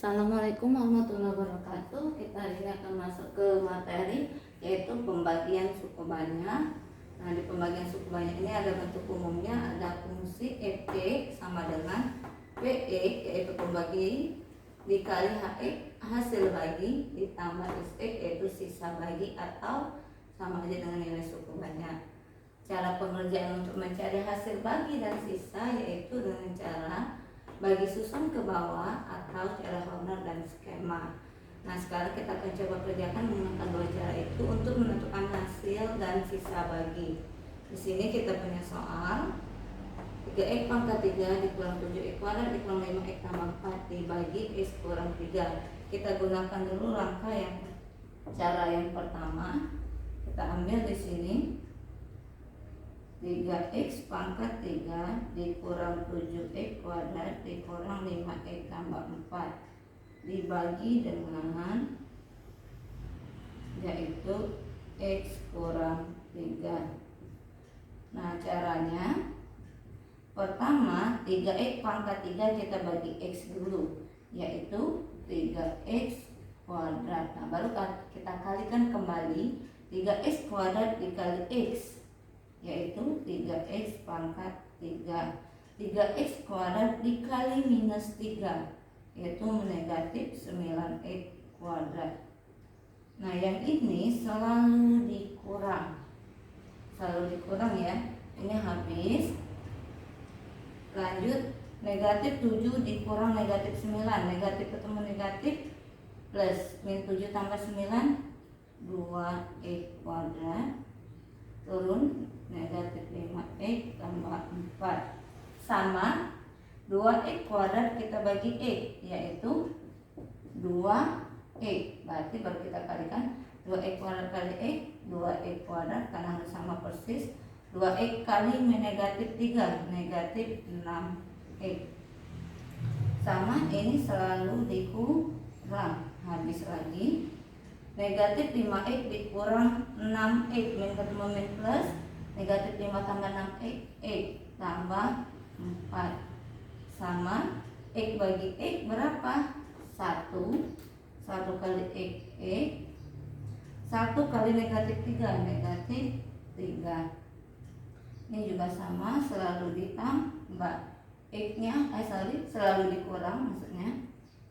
Assalamualaikum warahmatullahi wabarakatuh. Kita hari ini akan masuk ke materi yaitu pembagian suku banyak. Nah, di pembagian suku banyak ini ada bentuk umumnya, ada fungsi FE sama dengan PE yaitu pembagi dikali HE hasil bagi ditambah SE yaitu sisa bagi atau sama aja dengan nilai suku banyak. Cara pengerjaan untuk mencari hasil bagi dan sisa yaitu dengan cara bagi susun ke bawah atau cara honor dan skema. Nah, sekarang kita akan coba kerjakan menggunakan dua cara itu untuk menentukan hasil dan sisa bagi. Di sini kita punya soal 3x pangkat 3 dikurang 7x kuadrat dikurang 5x tambah 4 dibagi x kurang 3. Kita gunakan dulu cara yang pertama. Kita ambil di sini 3x pangkat 3 dikurang 7x kuadrat dikurang 5x tambah 4 dibagi dengan yaitu x kurang 3. Nah, caranya pertama 3x pangkat 3 kita bagi x dulu yaitu 3x kuadrat. Nah, baru kita kalikan kembali 3x kuadrat dikali x yaitu 3x pangkat 3. 3x kuadrat dikali minus 3 yaitu negatif 9x kuadrat. Nah, yang ini selalu dikurang ya. Ini habis. Lanjut, negatif 7 dikurang negatif 9, negatif ketemu negatif plus min 7 tambah 9 2x kuadrat turun negatif 5x tambah 4 sama 2x kuadrat kita bagi x yaitu 2x. Berarti baru kita kalikan 2x kuadrat kali x 2x kuadrat karena harus sama persis. 2x kali negatif 3 negatif 6x sama ini selalu dikurang. Habis lagi negatif 5x dikurang 6x min ketemu min plus negatif 5 tambah 6x x tambah 4 sama x bagi x berapa? 1 kali x 1 kali negatif 3 negatif 3. Ini juga sama selalu ditambah x nya selalu dikurang maksudnya.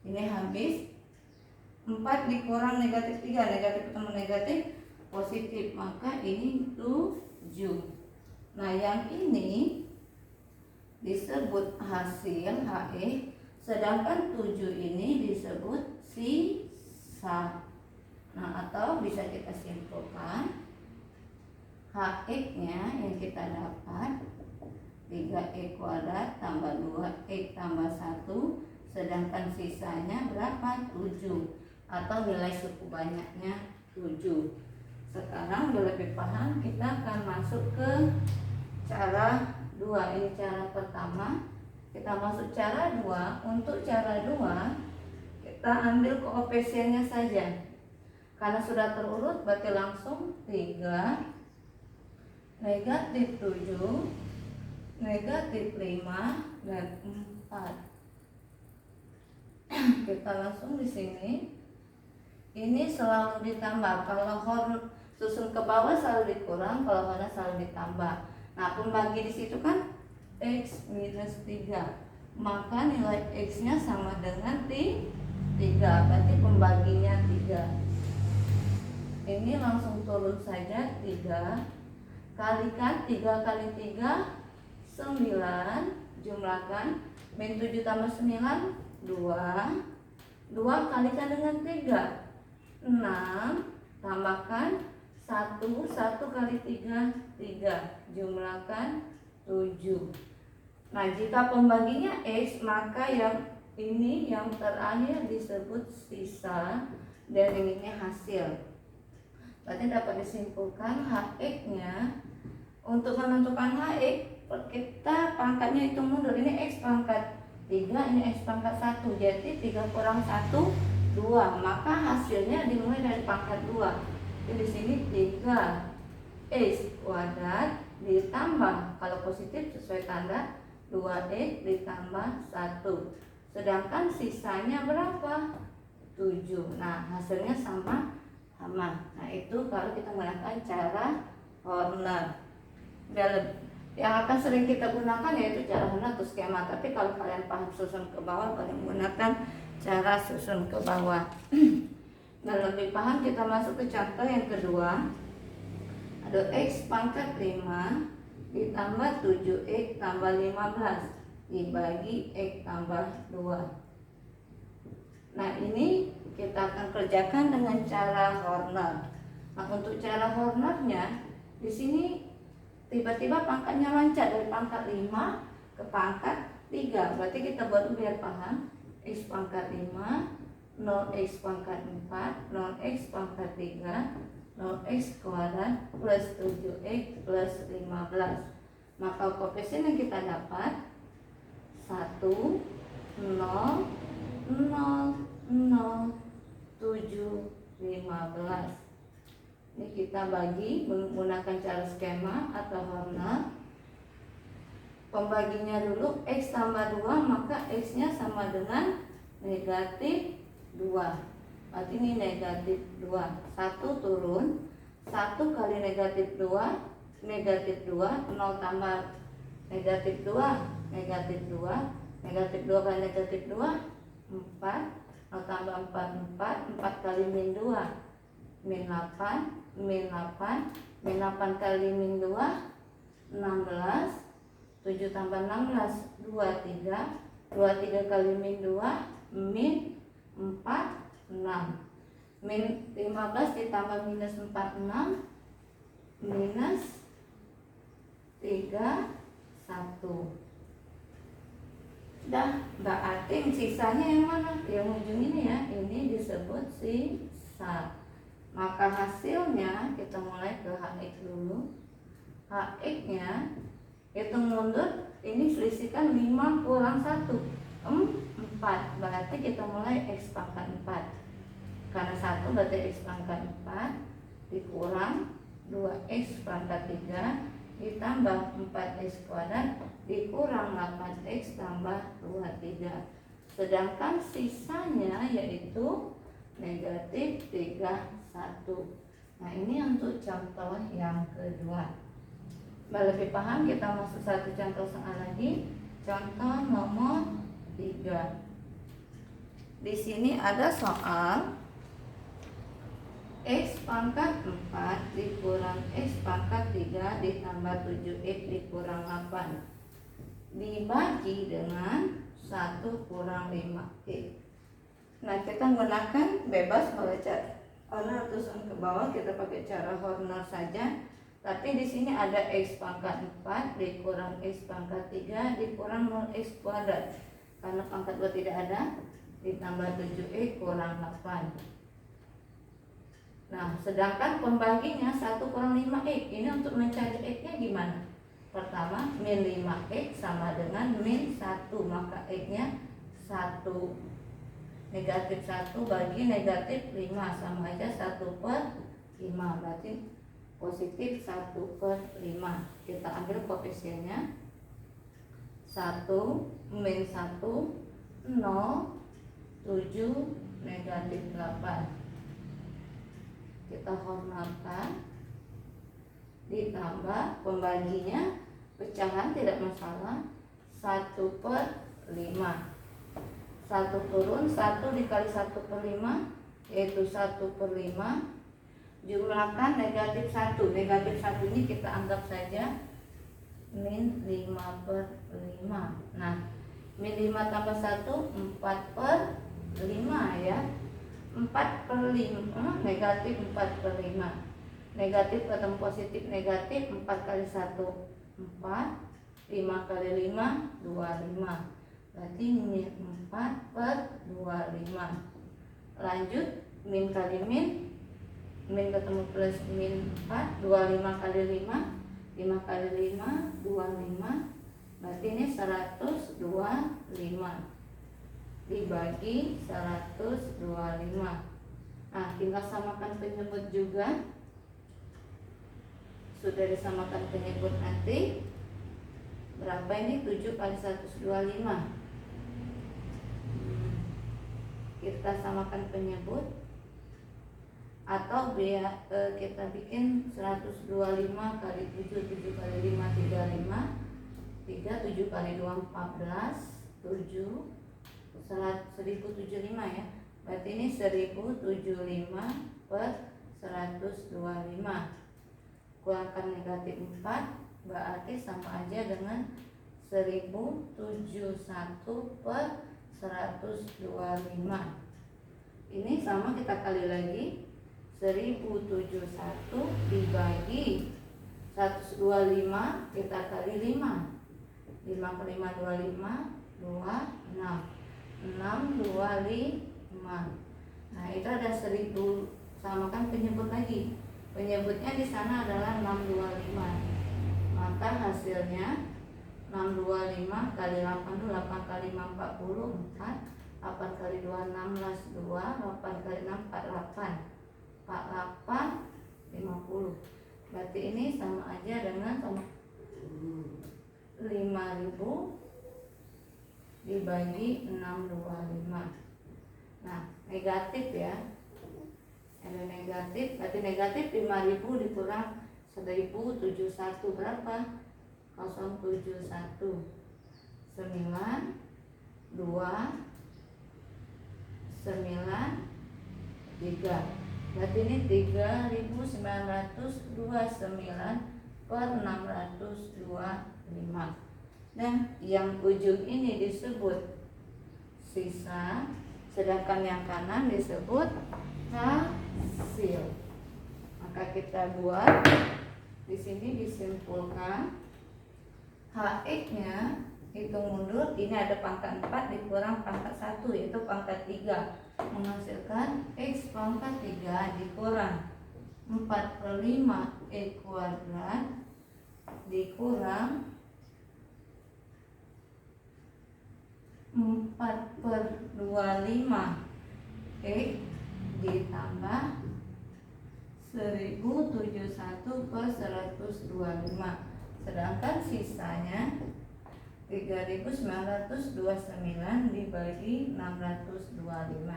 Ini habis 4 dikurang negatif 3 negatif ketemu negatif positif maka ini 7. Nah, yang ini disebut hasil HE sedangkan 7 ini disebut sisa. Nah, atau bisa kita simpulkan HX nya yang kita dapat 3x kuadrat tambah 2x tambah 1 sedangkan sisanya berapa? 7 atau nilai suku banyaknya 7. Sekarang udah lebih paham, kita akan masuk ke cara 2. Ini cara pertama. Kita masuk cara 2. Untuk cara 2 kita ambil koefisiennya saja. Karena sudah terurut berarti langsung 3 negatif 7 negatif 5 dan 4. Kita langsung di sini. Ini selalu ditambah. Kalau susun ke bawah selalu dikurang, kalau mana selalu ditambah. Nah, pembagi di situ kan x minus 3. Maka nilai x-nya sama dengan 3. Berarti pembaginya 3. Ini langsung turun saja 3. Kalikan 3 kali 3 9. Jumlahkan min 7 tambah 9 2. 2 kalikan dengan 3 6 tambahkan 1 kali 3 3 jumlahkan 7. Nah, jika pembaginya x maka yang ini yang terakhir disebut sisa dan ini hasil. Berarti dapat disimpulkan HX nya untuk menentukan HX kita pangkatnya hitung mundur. Ini x pangkat 3 ini x pangkat 1 jadi 3 kurang 1 2, maka hasilnya dimulai dari pangkat 2. Jadi di sini 3x kuadrat ditambah kalau positif sesuai tanda 2x ditambah 1 sedangkan sisanya berapa? 7. Nah, hasilnya sama. Nah, itu kalau kita menggunakan cara Horner. Yang akan sering kita gunakan yaitu cara Horner atau skema. Tapi kalau kalian paham susun ke bawah, kalian menggunakan cara susun ke bawah. Nah, lebih paham, kita masuk ke contoh yang kedua. Ada X pangkat 5 ditambah 7X tambah 15 dibagi X tambah 2. Nah, ini kita akan kerjakan dengan cara Horner. Nah, untuk cara Hornernya, di sini tiba-tiba pangkatnya loncat dari pangkat 5 ke pangkat 3. Berarti kita buat biar paham. X pangkat 5, 0x pangkat 4, 0x pangkat 3, 0x kuadrat plus 7x plus 15. Maka koefisien yang kita dapat 1, 0, 0, 0, 7, 15. Ini kita bagi menggunakan cara skema atau Horner. Pembaginya dulu, X tambah 2, maka X nya sama dengan negatif 2. Berarti ini negatif 2. 1 turun, 1 kali negatif 2, negatif 2, 0 tambah negatif 2, negatif 2, negatif 2 kali negatif 2, 4, 0 tambah 4, 4 kali min 2, min 8, min 8, min 8 kali min 2, 16, 7 tambah 16, 23, 23 kali min 2, min 4, 6, min 15 ditambah minus 46, minus 3, 1. Dah, berarti sisanya yang mana? Yang ujung ini ya, ini disebut sisa. Maka hasilnya kita mulai ke HX dulu. HX nya hitung mundur, ini selisihkan 5 kurang 1, 4. Berarti kita mulai X pangkat 4. Karena 1 berarti X pangkat 4 dikurang 2X pangkat 3 ditambah 4X kuadrat dikurang 8X tambah 23. Sedangkan sisanya yaitu negatif 31. Nah, ini untuk contoh yang kedua. Lebih paham, kita masuk satu contoh soal lagi. Contoh nomor 3. Di sini ada soal X pangkat 4 dikurang X pangkat 3 ditambah 7X dikurang 8 dibagi dengan 1 kurang 5X. Nah, kita menggunakan bebas kalau cara Horner tusun ke bawah, kita pakai cara Horner saja. Tapi di sini ada X pangkat 4 dikurang X pangkat 3 dikurang 0X kuadrat. Karena pangkat 2 tidak ada, ditambah 7X kurang 8. Nah, sedangkan pembaginya 1 kurang 5X. Ini untuk mencari X-nya gimana? Pertama, min 5X sama dengan min 1. Maka X-nya 1. Negatif 1 bagi negatif 5 sama aja 1/5. Berarti positif 1/5. Kita ambil koefisiennya 1, min 1, 0, 7, negatif 8. Kita hormarkan, ditambah pembaginya pecahan tidak masalah 1/5. 1 turun, 1 dikali 1/5 yaitu 1/5. Jumlahkan negatif 1. Negatif 1 ini kita anggap saja min 5/5. Nah, min 5 tambah 1 4/5 ya. 4/5 negatif 4/5. Negatif ketemu positif negatif, 4 kali 1 4, 5 kali 5 25. Berarti min 4/25. Lanjut, min kali min, min ketemu plus min 4, 25 kali 5, 5 kali 5 25. Berarti ini 125 dibagi 125. Nah, tinggal samakan penyebut juga. Sudah disamakan penyebut nanti. Berapa ini? 7 kali 125. kita samakan penyebut, atau kita bikin 125 kali 7, 7 kali 5 35, 3, 7 kali 2 14, 7 1075 ya. Berarti ini 1075 per 125. Kurangkan negatif 4 berarti sama aja dengan 1071 per 125. Ini sama, kita kali lagi. 1071 dibagi 125 kita kali 5. 5 kali 5 25, 26, 625. Nah, itu ada 1000, samakan penyebut lagi. Penyebutnya di sana adalah 625. Maka hasilnya 625 kali 8 itu 8 kali 5 44, 8 kali 2 16, 2, 8 kali 6 48, 48 50. Berarti ini sama aja dengan 5000 dibagi 625. Nah, negatif ya. Ada negatif, berarti negatif 5000 dikurang 1071 berapa? 071 9 2 9 3. Berarti ini 3929 per 625. Dan yang ujung ini disebut sisa, sedangkan yang kanan disebut hasil. Maka kita buat di sini, disimpulkan HX-nya hitung mundur, ini ada pangkat 4 dikurang pangkat 1 yaitu pangkat 3, menghasilkan X pangkat 3 dikurang 4/5 E kuadrat dikurang 4/25 X ditambah 1071 per 125. Sedangkan sisanya 3929 dibagi 625.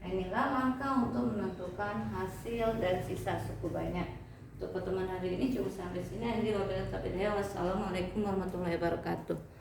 Inilah langkah untuk menentukan hasil dan sisa suku banyak. Untuk pertemuan hari ini cukup sampai sini. Wassalamualaikum warahmatullahi wabarakatuh.